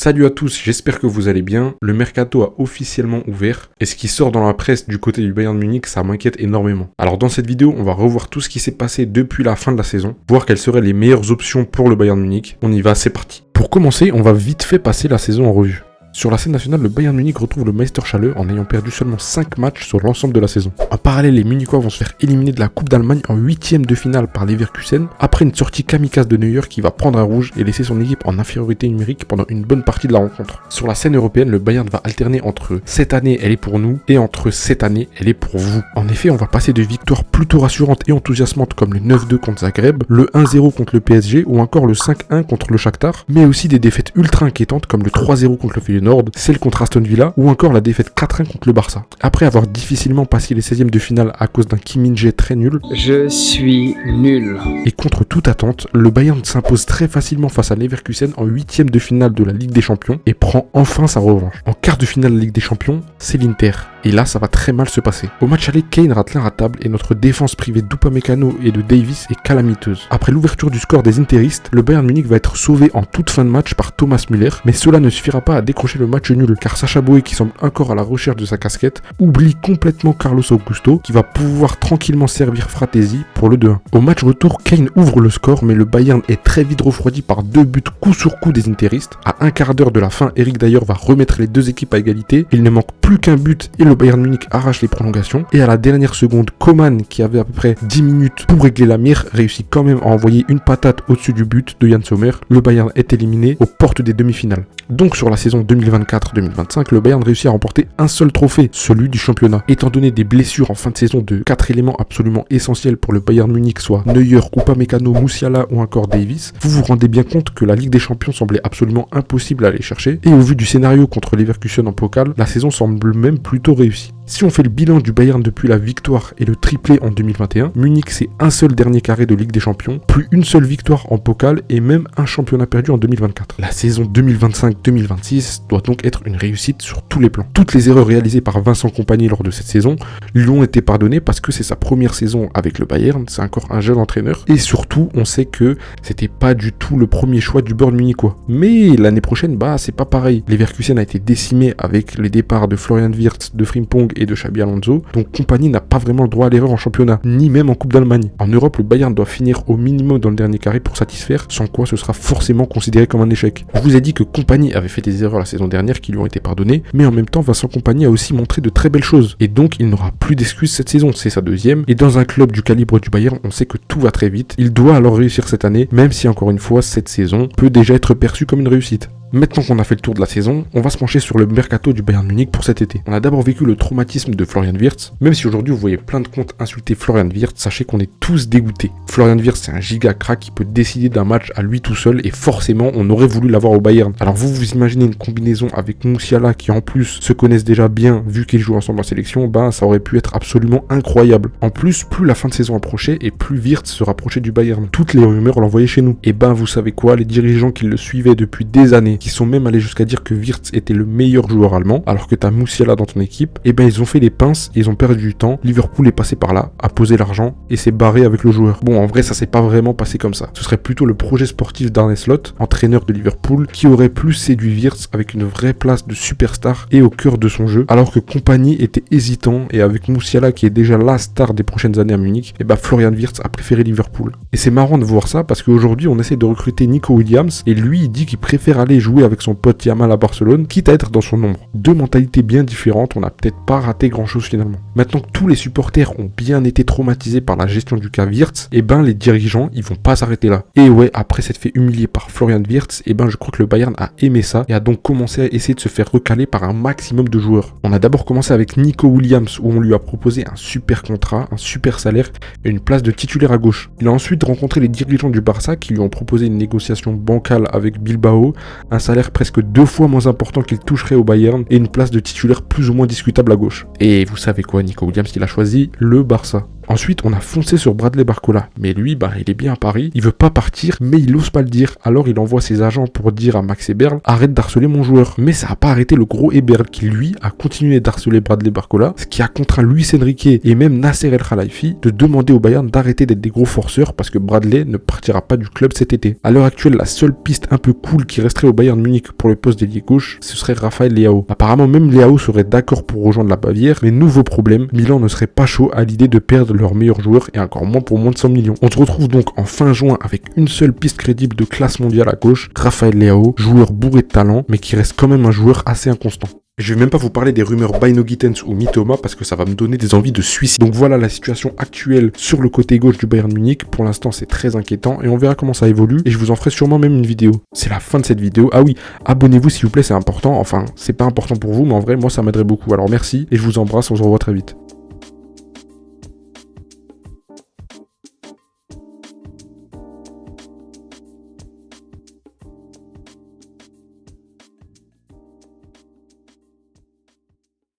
Salut à tous, j'espère que vous allez bien. Le mercato a officiellement ouvert et ce qui sort dans la presse du côté du Bayern Munich, ça m'inquiète énormément. Alors dans cette vidéo, on va revoir tout ce qui s'est passé depuis la fin de la saison, voir quelles seraient les meilleures options pour le Bayern Munich. On y va, c'est parti. Pour commencer, on va vite fait passer la saison en revue. Sur la scène nationale, le Bayern Munich retrouve le Meisterschale en ayant perdu seulement 5 matchs sur l'ensemble de la saison. En parallèle, les Munichois vont se faire éliminer de la Coupe d'Allemagne en 8ème de finale par Leverkusen, après une sortie kamikaze de Neuer qui va prendre un rouge et laisser son équipe en infériorité numérique pendant une bonne partie de la rencontre. Sur la scène européenne, le Bayern va alterner entre cette année elle est pour nous et entre cette année elle est pour vous. En effet, on va passer de victoires plutôt rassurantes et enthousiasmantes comme le 9-2 contre Zagreb, le 1-0 contre le PSG ou encore le 5-1 contre le Shakhtar, mais aussi des défaites ultra inquiétantes comme le 3-0 contre le Feyenoord, celle contre Aston Villa ou encore la défaite 4-1 contre le Barça. Après avoir difficilement passé les 16e de finale à cause d'un Kim Min-jae très nul, je suis nul. Et contre toute attente, le Bayern s'impose très facilement face à Leverkusen en 8e de finale de la Ligue des Champions et prend enfin sa revanche. En quart de finale de la Ligue des Champions, c'est l'Inter. Et là, ça va très mal se passer. Au match aller, Kane rate l'inratable et notre défense privée d'Upamecano et de Davis est calamiteuse. Après l'ouverture du score des Interistes, le Bayern Munich va être sauvé en toute fin de match par Thomas Müller, mais cela ne suffira pas à décrocher le match nul, car Sacha Boey, qui semble encore à la recherche de sa casquette, oublie complètement Carlos Augusto, qui va pouvoir tranquillement servir Fratesi pour le 2-1. Au match retour, Kane ouvre le score, mais le Bayern est très vite refroidi par 2 buts coup sur coup des Interistes. À un quart d'heure de la fin, Eric Dyer va remettre les deux équipes à égalité. Il ne manque plus qu'un but et le Bayern Munich arrache les prolongations. Et à la dernière seconde, Coman, qui avait à peu près 10 minutes pour régler la mire, réussit quand même à envoyer une patate au-dessus du but de Yann Sommer. Le Bayern est éliminé aux portes des demi-finales. Donc sur la saison 2024-2025, le Bayern réussit à remporter un seul trophée, celui du championnat. Étant donné des blessures en fin de saison de 4 éléments absolument essentiels pour le Bayern Munich, soit Neuer, Upamecano, Musiala ou encore Davis, vous vous rendez bien compte que la Ligue des Champions semblait absolument impossible à aller chercher. Et au vu du scénario contre Leverkusen en pokal, la saison semble même plutôt réussie. Si on fait le bilan du Bayern depuis la victoire et le triplé en 2021, Munich c'est un seul dernier carré de Ligue des Champions, plus une seule victoire en pokal et même un championnat perdu en 2024. La saison 2025-2026 doit donc être une réussite sur tous les plans. Toutes les erreurs réalisées par Vincent Kompany lors de cette saison lui ont été pardonnées parce que c'est sa première saison avec le Bayern, c'est encore un jeune entraîneur et surtout on sait que c'était pas du tout le premier choix du Bayern munichois. Mais l'année prochaine, c'est pas pareil. Leverkusen a été décimé avec les départs de Florian Wirtz, de Frimpong et de Xabi Alonso, donc Kompany n'a pas vraiment le droit à l'erreur en championnat, ni même en Coupe d'Allemagne. En Europe, le Bayern doit finir au minimum dans le dernier carré pour satisfaire, sans quoi ce sera forcément considéré comme un échec. Je vous ai dit que Kompany avait fait des erreurs la saison dernière qui lui ont été pardonnées, mais en même temps, Vincent Kompany a aussi montré de très belles choses, et donc il n'aura plus d'excuses cette saison, c'est sa deuxième, et dans un club du calibre du Bayern, on sait que tout va très vite, il doit alors réussir cette année, même si encore une fois, cette saison peut déjà être perçue comme une réussite. Maintenant qu'on a fait le tour de la saison, on va se pencher sur le mercato du Bayern Munich pour cet été. On a d'abord vécu le traumatisme de Florian Wirtz. Même si aujourd'hui vous voyez plein de comptes insulter Florian Wirtz, sachez qu'on est tous dégoûtés. Florian Wirtz c'est un giga crack qui peut décider d'un match à lui tout seul et forcément on aurait voulu l'avoir au Bayern. Alors vous imaginez une combinaison avec Musiala qui en plus se connaissent déjà bien vu qu'ils jouent ensemble en sélection, ça aurait pu être absolument incroyable. En plus, plus la fin de saison approchait et plus Wirtz se rapprochait du Bayern. Toutes les rumeurs l'envoyaient chez nous. Et vous savez quoi, les dirigeants qui le suivaient depuis des années, qui sont même allés jusqu'à dire que Wirtz était le meilleur joueur allemand, alors que t'as Musiala dans ton équipe, ils ont fait les pinces, ils ont perdu du temps, Liverpool est passé par là, a posé l'argent, et s'est barré avec le joueur. Bon, en vrai, ça s'est pas vraiment passé comme ça. Ce serait plutôt le projet sportif d'Arne Slot, entraîneur de Liverpool, qui aurait plus séduit Wirtz avec une vraie place de superstar et au cœur de son jeu, alors que Kompany était hésitant, et avec Musiala qui est déjà la star des prochaines années à Munich, Florian Wirtz a préféré Liverpool. Et c'est marrant de voir ça, parce qu'aujourd'hui, on essaie de recruter Nico Williams, et lui, il dit qu'il préfère aller jouer avec son pote Yamal à Barcelone, quitte à être dans son ombre. Deux mentalités bien différentes, on n'a peut-être pas raté grand chose finalement. Maintenant que tous les supporters ont bien été traumatisés par la gestion du cas Wirtz, les dirigeants, ils vont pas s'arrêter là. Et ouais, après s'être fait humilier par Florian Wirtz, je crois que le Bayern a aimé ça et a donc commencé à essayer de se faire recaler par un maximum de joueurs. On a d'abord commencé avec Nico Williams où on lui a proposé un super contrat, un super salaire et une place de titulaire à gauche. Il a ensuite rencontré les dirigeants du Barça qui lui ont proposé une négociation bancale avec Bilbao, un salaire presque 2 fois moins important qu'il toucherait au Bayern et une place de titulaire plus ou moins discutable à gauche. Et vous savez quoi, Nico Williams, il a choisi le Barça. Ensuite, on a foncé sur Bradley Barcola. Mais lui, il est bien à Paris, il veut pas partir, mais il ose pas le dire. Alors il envoie ses agents pour dire à Max Eberl, arrête d'harceler mon joueur. Mais ça a pas arrêté le gros Eberl qui lui a continué d'harceler Bradley Barcola, ce qui a contraint Luis Enrique et même Nasser El Khelaifi de demander au Bayern d'arrêter d'être des gros forceurs parce que Bradley ne partira pas du club cet été. À l'heure actuelle, la seule piste un peu cool qui resterait au Bayern Munich pour le poste d'ailier gauche, ce serait Raphaël Leao. Apparemment même Leao serait d'accord pour rejoindre la Bavière, mais nouveau problème, Milan ne serait pas chaud à l'idée de perdre leur meilleur joueur et encore moins pour moins de 100 millions. On se retrouve donc en fin juin avec une seule piste crédible de classe mondiale à gauche, Raphaël Leao, joueur bourré de talent, mais qui reste quand même un joueur assez inconstant. Je vais même pas vous parler des rumeurs Baino Gittens ou Mitoma parce que ça va me donner des envies de suicide. Donc voilà la situation actuelle sur le côté gauche du Bayern Munich. Pour l'instant, c'est très inquiétant et on verra comment ça évolue et je vous en ferai sûrement même une vidéo. C'est la fin de cette vidéo. Ah oui, abonnez-vous s'il vous plaît, c'est important. Enfin, c'est pas important pour vous, mais en vrai, moi ça m'aiderait beaucoup. Alors merci et je vous embrasse, on se revoit très vite.